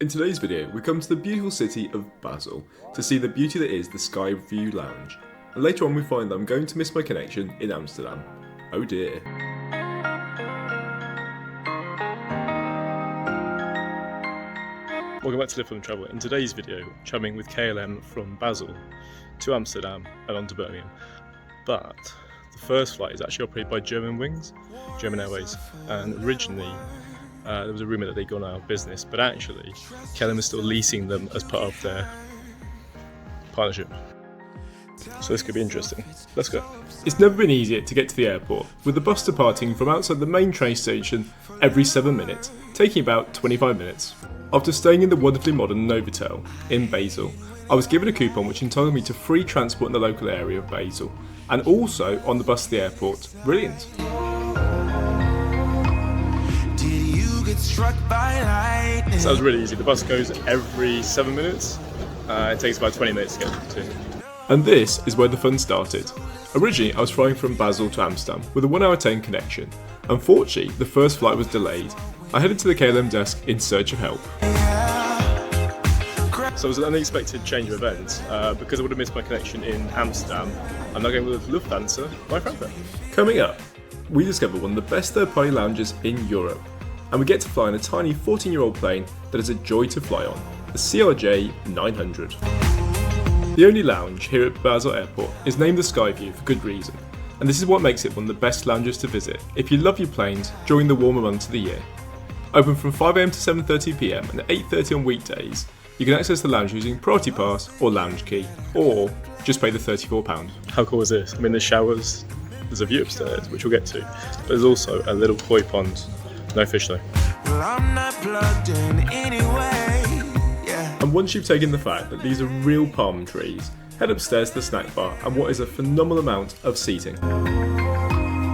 In today's video, we come to the beautiful city of Basel to see the beauty that is the Skyview Lounge. And later on we find that I'm going to miss my connection in Amsterdam. Oh dear. Welcome back to Live Full and Travel. In today's video, chumming with KLM from Basel to Amsterdam and on to Birmingham. But the first flight is actually operated by German Airways, and originally there was a rumour that they'd gone out of business, but actually KLM is still leasing them as part of their partnership. So this could be interesting. Let's go. It's never been easier to get to the airport, with the bus departing from outside the main train station every 7 minutes, taking about 25 minutes. After staying in the wonderfully modern Novotel in Basel, I was given a coupon which entitled me to free transport in the local area of Basel, and also on the bus to the airport. Brilliant. Sounds really easy. The bus goes every 7 minutes. It takes about 20 minutes to get to. And this is where the fun started. Originally, I was flying from Basel to Amsterdam with a 1 hour 10 connection. Unfortunately, the first flight was delayed. I headed to the KLM desk in search of help. So it was an unexpected change of events. Because I would have missed my connection in Amsterdam, I'm now going with Lufthansa by Frankfurt. Coming up, we discover one of the best third-party lounges in Europe. And we get to fly on a tiny 14-year-old plane that is a joy to fly on, the RJ 900. The only lounge here at Basel Airport is named the Skyview for good reason, and this is what makes it one of the best lounges to visit if you love your planes during the warmer months of the year. Open from 5 AM to 7:30 PM and 8:30 on weekdays, you can access the lounge using Priority Pass or Lounge Key, or just pay the £34. How cool is this? I mean, there's showers, there's a view upstairs, which we'll get to, but there's also a little koi pond. No fish though. Well, I'm not plugged in anyway. Yeah. And once you've taken the fact that these are real palm trees, head upstairs to the snack bar and what is a phenomenal amount of seating.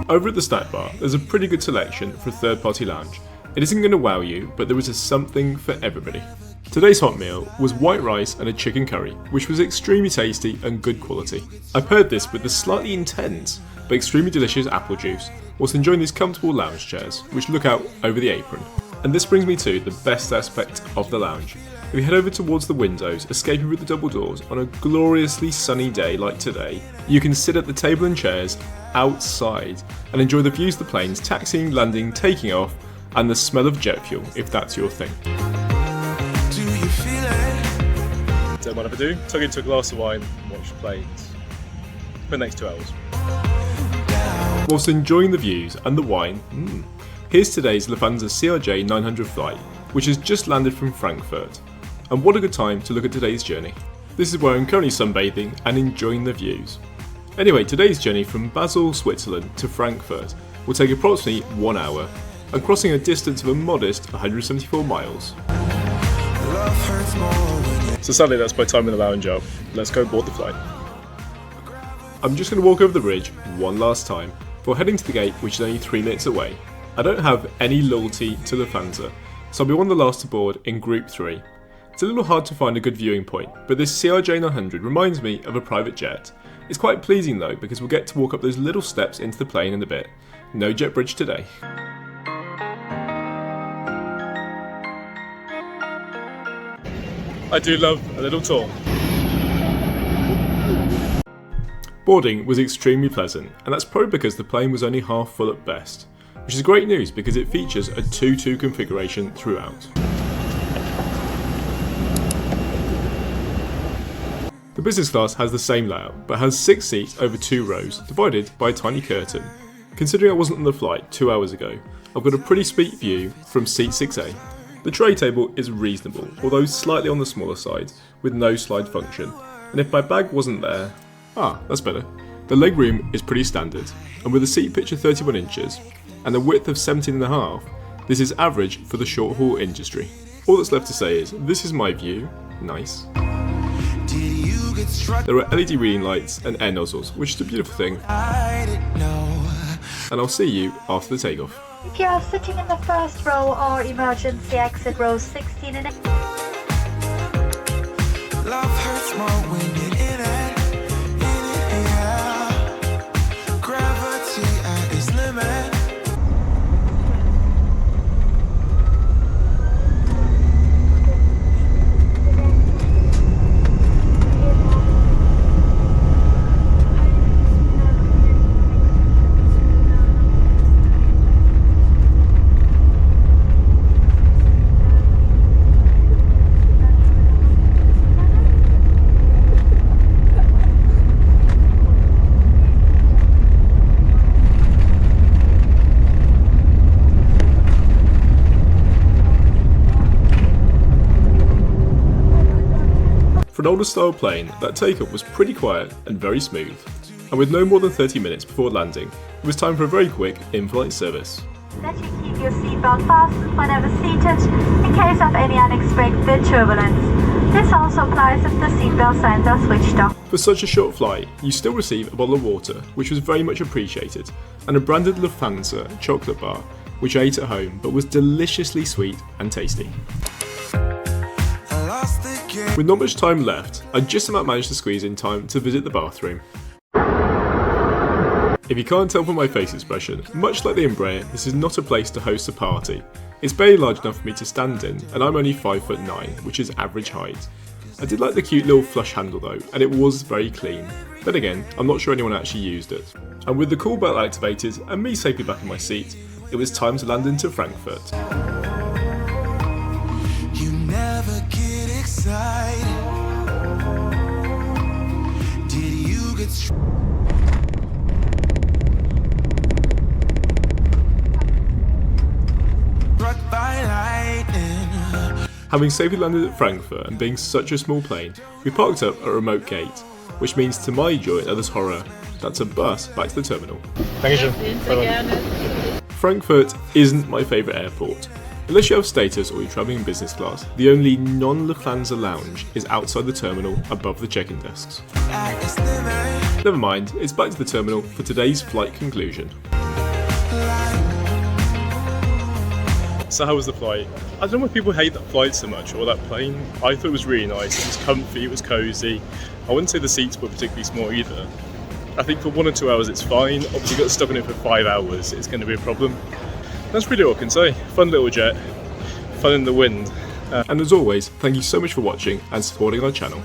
Over at the snack bar, there's a pretty good selection for a third-party lounge. It isn't going to wow you, but there is something for everybody. Today's hot meal was white rice and a chicken curry, which was extremely tasty and good quality. I paired this with the slightly intense but extremely delicious apple juice, whilst enjoying these comfortable lounge chairs, which look out over the apron. And this brings me to the best aspect of the lounge. If you head over towards the windows, escaping through the double doors on a gloriously sunny day like today, you can sit at the table and chairs outside and enjoy the views of the planes taxiing, landing, taking off, and the smell of jet fuel, if that's your thing. Do you feel it? Don't mind if I do. Tuck into a glass of wine and watch the planes for the next 2 hours. Whilst enjoying the views and the wine, here's today's Lufthansa ECONOMY 900 flight, which has just landed from Frankfurt. And what a good time to look at today's journey. This is where I'm currently sunbathing and enjoying the views. Anyway, today's journey from Basel, Switzerland to Frankfurt will take approximately 1 hour and crossing a distance of a modest 174 miles. Love hurts more when you So sadly, that's my time in the lounge up. Let's go board the flight. I'm just going to walk over the bridge one last time before heading to the gate, which is only 3 minutes away. I don't have any loyalty to Lufthansa, so I'll be one of the last to board in Group 3. It's a little hard to find a good viewing point, but this CRJ 900 reminds me of a private jet. It's quite pleasing though, because we'll get to walk up those little steps into the plane in a bit. No jet bridge today. I do love a little tour. Boarding was extremely pleasant, and that's probably because the plane was only half full at best, which is great news because it features a 2-2 configuration throughout. The business class has the same layout, but has 6 seats over 2 rows, divided by a tiny curtain. Considering I wasn't on the flight 2 hours ago, I've got a pretty sweet view from seat 6A. The tray table is reasonable, although slightly on the smaller side, with no slide function, and if my bag wasn't there, that's better. The legroom is pretty standard, and with a seat pitch of 31 inches and a width of 17.5, this is average for the short haul industry. All that's left to say is, this is my view, nice. did you get struck? There are LED reading lights and air nozzles, which is a beautiful thing, I didn't know. and I'll see you after the takeoff. If you are sitting in the first row or emergency exit rows 16 and 8. Love hurts more when you're in it. Yeah. Gravity at its limit. an older style plane, that takeoff was pretty quiet and very smooth. And with no more than 30 minutes before landing, it was time for a very quick in-flight service. That you keep your seatbelt fastened whenever seated in case of any unexpected turbulence. This also applies if the seatbelt signs are switched off. For such a short flight, you still receive a bottle of water, which was very much appreciated, and a branded Lufthansa chocolate bar, which I ate at home but was deliciously sweet and tasty. With not much time left, I just about managed to squeeze in time to visit the bathroom. If you can't tell from my face expression, much like the Embraer, this is not a place to host a party. It's barely large enough for me to stand in, and I'm only 5'9", which is average height. I did like the cute little flush handle though, and it was very clean. Then again, I'm not sure anyone actually used it. And with the call bell activated and me safely back in my seat, it was time to land into Frankfurt. You never get excited. Did you get struck by lightning? Having safely landed at Frankfurt and being such a small plane, we parked up at a remote gate, which means to my joy and others' horror, that's a bus back to the terminal. Frankfurt isn't my favourite airport. Unless you have status or you're travelling in business class, the only non-Lufthansa lounge is outside the terminal above the check-in desks. Never mind, it's back to the terminal for today's flight conclusion. So how was the flight? I don't know why people hate that flight so much, or that plane. I thought it was really nice, it was comfy, it was cosy. I wouldn't say the seats were particularly small either. I think for 1 or 2 hours it's fine. Obviously you got stuck in it for 5 hours, it's going to be a problem. That's really all I can say. Fun little jet, fun in the wind. And as always, thank you so much for watching and supporting our channel.